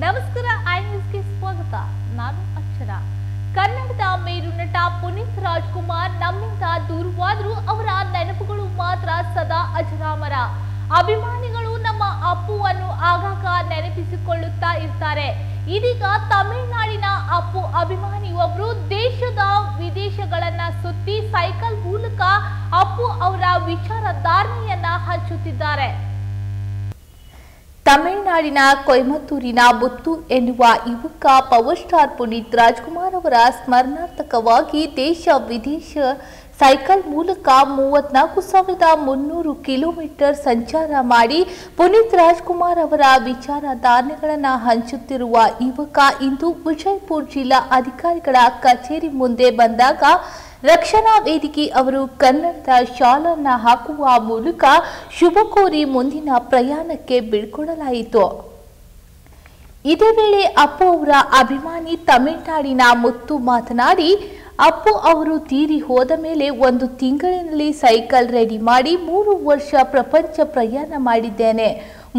ನಮಸ್ಕಾರ ಐ ನ್ಯೂಸ್ಗೆ ಸ್ವಾಗತ. ನಾನು ಅಕ್ಷರ. ಕನ್ನಡದ ಮೇರು ನಟ ಪುನೀತ್ ರಾಜ್ಕುಮಾರ್ ನಮ್ಮಿಂದ ದೂರವಾದರೂ ಅವರ ನೆನಪುಗಳು ಮಾತ್ರ ಸದಾ ಅಜರಾಮರ. ಅಭಿಮಾನಿಗಳು ನಮ್ಮ ಅಪ್ಪುವನ್ನು ಆಗಾಗ ನೆನಪಿಸಿಕೊಳ್ಳುತ್ತಾ ಇರ್ತಾರೆ. ಇದೀಗ ತಮಿಳುನಾಡಿನ ಅಪ್ಪು ಅಭಿಮಾನಿಯೊಬ್ಬರು ದೇಶದ ವಿದೇಶಗಳನ್ನ ಸುತ್ತಿ ಸೈಕಲ್ ಮೂಲಕ ಅಪ್ಪು ಅವರ ವಿಚಾರಧಾರಣೆಯನ್ನ ಹಂಚುತ್ತಿದ್ದಾರೆ. ತಮಿಳುನಾಡಿನ ಕೊಯಮತ್ತೂರಿನ ಮುತ್ತು ಎನ್ನುವ ಯುವಕ ಪವರ್ ಸ್ಟಾರ್ ಪುನೀತ್ ರಾಜ್ಕುಮಾರ್ ಅವರ ಸ್ಮರಣಾರ್ಥಕವಾಗಿ ದೇಶ ವಿದೇಶ ಸೈಕಲ್ ಮೂಲಕ 34,300 ಕಿಲೋಮೀಟರ್ ಸಂಚಾರ ಮಾಡಿ ಪುನೀತ್ ರಾಜ್ಕುಮಾರ್ ಅವರ ವಿಚಾರಧಾರಣೆಗಳನ್ನು ಹಂಚುತ್ತಿರುವ ಯುವಕ ಇಂದು ವಿಜಯಪುರ ಜಿಲ್ಲಾ ಅಧಿಕಾರಿಗಳ ಕಚೇರಿ ಮುಂದೆ ಬಂದಾಗ ರಕ್ಷಣಾ ವೇದಿಕೆ ಅವರು ಕನ್ನಡದ ಶಾಲನ್ನು ಹಾಕುವ ಮೂಲಕ ಶುಭ ಕೋರಿ ಮುಂದಿನ ಪ್ರಯಾಣಕ್ಕೆ ಬಿಡ್ಕೊಡಲಾಯಿತು. ಇದೇ ವೇಳೆ ಅಪ್ಪು ಅವರ ಅಭಿಮಾನಿ ತಮಿಳುನಾಡಿನ ಮುತ್ತು ಮಾತನಾಡಿ, ಅಪ್ಪು ಅವರು ತೀರಿ ಹೋದ ಮೇಲೆ 1 ತಿಂಗಳಿನಲ್ಲಿ ಸೈಕಲ್ ರೆಡಿ ಮಾಡಿ 3 ವರ್ಷ ಪ್ರಪಂಚ ಪ್ರಯಾಣ ಮಾಡಿದ್ದೇನೆ.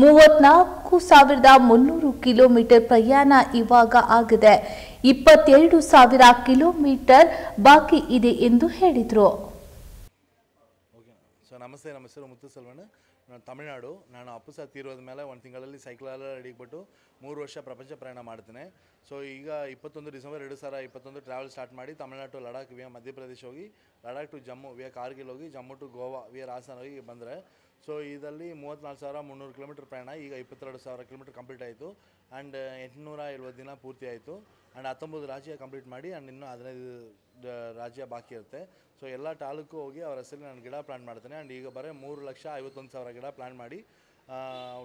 34,300 ಕಿಲೋಮೀಟರ್ ಪ್ರಯಾಣ ಇವಾಗ ಆಗಿದೆ. 22,000 ಕಿಲೋಮೀಟರ್ ಬಾಕಿ ಇದೆ ಎಂದು ಹೇಳಿದರು. ನಮಸ್ತೆ, ನಮ್ಮ ಹೆಸರು ಮುತ್ತು ಸಲ್ವಣ್ಣ. ನಾನು ತಮಿಳ್ನಾಡು. ನಾನು ಅಪ್ಪು ಸಹ ತೀರೋದ ಮೇಲೆ 1 ತಿಂಗಳಲ್ಲಿ ಸೈಕಲೆಲ್ಲ ರೆಡಿಬಿಟ್ಟು 3 ವರ್ಷ ಪ್ರಪಂಚ ಪ್ರಯಾಣ ಮಾಡ್ತೇನೆ. ಸೊ ಈಗ 21 ಡಿಸೆಂಬರ್ 2021 ಟ್ರಾವೆಲ್ ಸ್ಟಾರ್ಟ್ ಮಾಡಿ ತಮಿಳ್ನಾಡು ಟು ಲಡಾಖ್ ವಿಯಾ ಮಧ್ಯಪ್ರದೇಶ ಹೋಗಿ, ಲಡಾಖ್ ಟು ಜಮ್ಮು ವಿಯಾ ಕಾರ್ಗಿಲ್ ಹೋಗಿ, ಜಮ್ಮು ಟು ಗೋವಾ ವಿಯಾ ರಾಜಸ್ಥಾನ ಹೋಗಿ ಬಂದರೆ, ಸೊ ಇದರಲ್ಲಿ 34,300 ಕಿಲೋಮೀಟರ್ ಪ್ರಯಾಣ. ಈಗ 22,000 ಕಿಲೋಮೀಟರ್ ಕಂಪ್ಲೀಟ್ ಆಯಿತು. ಆ್ಯಂಡ್ 870 ದಿನ ಪೂರ್ತಿ ಆಯಿತು. ಆ್ಯಂಡ್ 19 ರಾಜ್ಯ ಕಂಪ್ಲೀಟ್ ಮಾಡಿ, ಆ್ಯಂಡ್ ಇನ್ನೂ 15 ರಾಜ್ಯ ಬಾಕಿ ಇರುತ್ತೆ. ಸೊ ಎಲ್ಲ ತಾಲೂಕು ಹೋಗಿ ಅವರ ಹೆಸರಲ್ಲಿ ನಾನು ಗಿಡ ಪ್ಲಾನ್ ಮಾಡ್ತೇನೆ. ಆ್ಯಂಡ್ ಈಗ ಬರೀ 3,51,000 ಗಿಡ ಪ್ಲಾನ್ ಮಾಡಿ,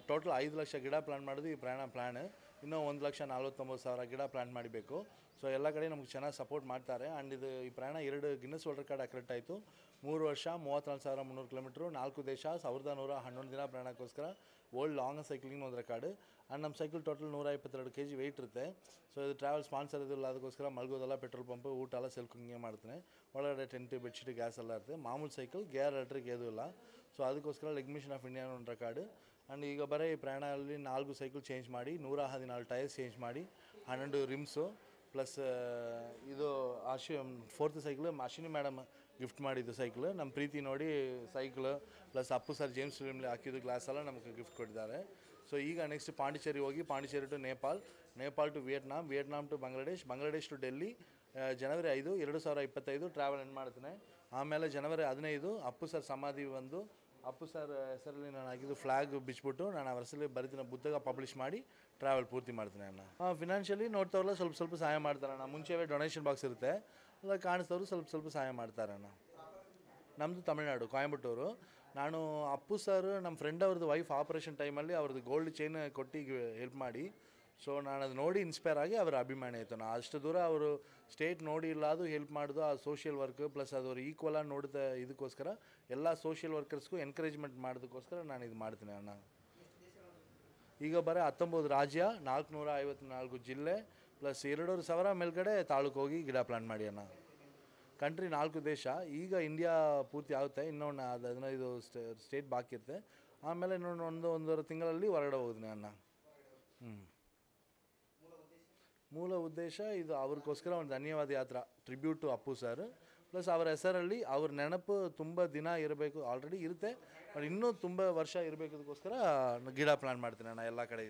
ಟೋಟಲ್ 5 ಲಕ್ಷ ಗಿಡ ಪ್ಲಾನ್ ಮಾಡೋದು ಈ ಪ್ಲ್ಯಾನ್. ಇನ್ನೂ 1,49,000 ಗಿಡ ಪ್ಲಾನ್ ಮಾಡಬೇಕು. ಸೊ ಎಲ್ಲ ಕಡೆ ನಮ್ಗೆ ಚೆನ್ನಾಗಿ ಸಪೋರ್ಟ್ ಮಾಡ್ತಾರೆ. ಆ್ಯಂಡ್ ಈ ಪ್ರಯಾಣ 2 ಗಿನ್ನೆಸ್ ವರ್ಲ್ಡ್ ರೆಕಾರ್ಡ್ ಅಕ್ರೆಟ್ ಆಯಿತು. 3 ವರ್ಷ 34,300 ಕಿಲೋಮೀಟ್ರು, 4 ದೇಶ, 1,111 ದಿನ ಪ್ರಯಾಣಕ್ಕೋಸ್ಕರ ವರ್ಲ್ಡ್ ಲಾಂಗ್ ಸೈಕ್ಲಿಂಗ್ ಒಂದು ರೆಕಾರ್ಡ್. ಆ್ಯಂಡ್ ನಮ್ಮ ಸೈಕಲ್ ಟೋಟಲ್ 122 kg ವೆಯ್ಟ್ ಇರುತ್ತೆ. ಸೊ ಇದು ಟ್ರಾವೆಲ್ ಸ್ಪಾನ್ಸರ್ ಇದಿಲ್ಲ, ಅದಕ್ಕೋಸ್ಕರ ಮಲ್ಗೋದೆಲ್ಲ ಪೆಟ್ರೋಲ್ ಪಂಪು, ಊಟ ಎಲ್ಲ ಸೆಲ್ಫ್ ಕುಕಿಂಗೇ ಮಾಡ್ತೇನೆ. ಒಳಗಡೆ ಟೆಂಟ್, ಬೆಡ್ಶೀಟ್, ಗ್ಯಾಸ್ ಎಲ್ಲ ಇರುತ್ತೆ. ಮಾಮೂಲು ಸೈಕಲ್, ಗೇರ್ ಎಲೆಕ್ಟ್ರಿಕ್ ಏನೂ ಇಲ್ಲ. ಸೊ ಅದಕ್ಕೋಸ್ಕರ ಲೆಗ್ ಮಿಷನ್ ಆಫ್ ಇಂಡಿಯಾ ಒಂದು ರೆಕಾರ್ಡ್. ಆ್ಯಂಡ್ ಈಗ ಬರೀ ಈ ಪ್ರಯಾಣದಲ್ಲಿ 4 ಸೈಕಲ್ ಚೇಂಜ್ ಮಾಡಿ, 114 ಟೈರ್ಸ್ ಚೇಂಜ್ ಮಾಡಿ, 12 ರಿಮ್ಸು ಪ್ಲಸ್ ಇದು 4th cycle Ashwini madam gift ಮಾಡಿದ್ದು ಸೈಕಲ್. ನಮ್ಮ ಪ್ರೀತಿ ನೋಡಿ cycle plus Appu sir James ಫಿಲ್ಮ್ಲಿ ಹಾಕಿದ್ದು ಗ್ಲಾಸ್ ಎಲ್ಲ ನಮಗೆ ಗಿಫ್ಟ್ ಕೊಟ್ಟಿದ್ದಾರೆ. ಸೊ ಈಗ ನೆಕ್ಸ್ಟ್ ಪಾಂಡಿಚೇರಿ ಹೋಗಿ, Pondicherry to Nepal to Vietnam to Bangladesh to Delhi, ಜನವರಿ 5, 2025 ಟ್ರಾವೆಲ್ ಎಂಡ್ ಮಾಡ್ತೇನೆ. ಆಮೇಲೆ ಜನವರಿ 15 ಅಪ್ಪು ಸರ್ ಸಮಾಧಿ ಬಂದು, ಅಪ್ಪು ಸರ್ ಹೆಸರಲ್ಲಿ ನಾನು ಹಾಕಿದ್ದು ಫ್ಲಾಗ್ ಬಿಚ್ಚಿಬಿಟ್ಟು ನಾನು ಅವರ ಹೆಸರಲ್ಲಿ ಬರೀತಿನ ಪುಸ್ತಕ ಪಬ್ಲಿಷ್ ಮಾಡಿ ಟ್ರಾವೆಲ್ ಪೂರ್ತಿ ಮಾಡ್ತೇನೆ ಅಣ್ಣ. ಫಿನಾನ್ಷಿಯಲಿ ನೋಡ್ತಾರಲ್ಲ ಸ್ವಲ್ಪ ಸಹಾಯ ಮಾಡ್ತಾರೆ ಅಣ್ಣ. ಮುಂಚೆವೇ ಡೊನೇಷನ್ ಬಾಕ್ಸ್ ಇರುತ್ತೆ, ಎಲ್ಲ ಕಾಣಿಸ್ತವ್ರು ಸ್ವಲ್ಪ ಸಹಾಯ ಮಾಡ್ತಾರೆ ಅಣ್ಣ. ನಮ್ಮದು ತಮಿಳ್ನಾಡು, ಕೊಯಂಬತ್ತೂರು. ನಾನು ಅಪ್ಪು ಸರ್ ನಮ್ಮ ಫ್ರೆಂಡ್ ಅವ್ರದ್ದು ವೈಫ್ ಆಪ್ರೇಷನ್ ಟೈಮಲ್ಲಿ ಅವ್ರದ್ದು ಗೋಲ್ಡ್ ಚೈನ್ ಕೊಟ್ಟು ಹೆಲ್ಪ್ ಮಾಡಿ, ಸೊ ನಾನು ಅದು ನೋಡಿ ಇನ್ಸ್ಪೈರ್ ಆಗಿ ಅವರ ಅಭಿಮಾನಿ ಆಯಿತು. ನಾನು ಅಷ್ಟು ದೂರ ಅವರು ಸ್ಟೇಟ್ ನೋಡಿ ಇಲ್ಲ, ಅದು ಹೆಲ್ಪ್ ಮಾಡೋದು, ಆ ಸೋಷಿಯಲ್ ವರ್ಕ್ ಪ್ಲಸ್ ಅದು ಈಕ್ವಲಾಗಿ ನೋಡಿದ ಇದಕ್ಕೋಸ್ಕರ ಎಲ್ಲ ಸೋಷಿಯಲ್ ವರ್ಕರ್ಸ್ಗೂ ಎನ್ಕರೇಜ್ಮೆಂಟ್ ಮಾಡೋದಕ್ಕೋಸ್ಕರ ನಾನು ಇದು ಮಾಡ್ತೀನಿ ಅಣ್ಣ. ಈಗ ಬರೀ 19 ರಾಜ್ಯ, 454 ಜಿಲ್ಲೆ ಪ್ಲಸ್ 2,000 ಮೇಲ್ಗಡೆ ತಾಲೂಕು ಹೋಗಿ ಗಿಡ ಪ್ಲಾನ್ ಮಾಡಿ ಅಣ್ಣ. ಕಂಟ್ರಿ 4 ದೇಶ. ಈಗ ಇಂಡಿಯಾ ಪೂರ್ತಿ ಆಗುತ್ತೆ, ಇನ್ನೊಂದು 15 ಸ್ಟೇಟ್ ಬಾಕಿ ಇರುತ್ತೆ. ಆಮೇಲೆ ಇನ್ನೊಂದು 1.5 ತಿಂಗಳಲ್ಲಿ ಹೊರಗಡೆ ಹೋಗ್ತೀನಿ ಅಣ್ಣ. ಮೂಲ ಉದ್ದೇಶ ಇದು ಅವ್ರಿಗೋಸ್ಕರ ಒಂದು ಧನ್ಯವಾದ ಯಾತ್ರಾ, tribute to Appu sir. Plus ಅವರ ಹೆಸರಲ್ಲಿ ಅವ್ರ ನೆನಪು ತುಂಬ ದಿನ ಇರಬೇಕು, ಆಲ್ರೆಡಿ ಇರುತ್ತೆ, ಇನ್ನೂ ತುಂಬ ವರ್ಷ ಇರಬೇಕದಕ್ಕೋಸ್ಕರ ಗಿಡ ಪ್ಲಾನ್ ಮಾಡ್ತೀನಿ ಅಣ್ಣ ಎಲ್ಲ ಕಡೆ.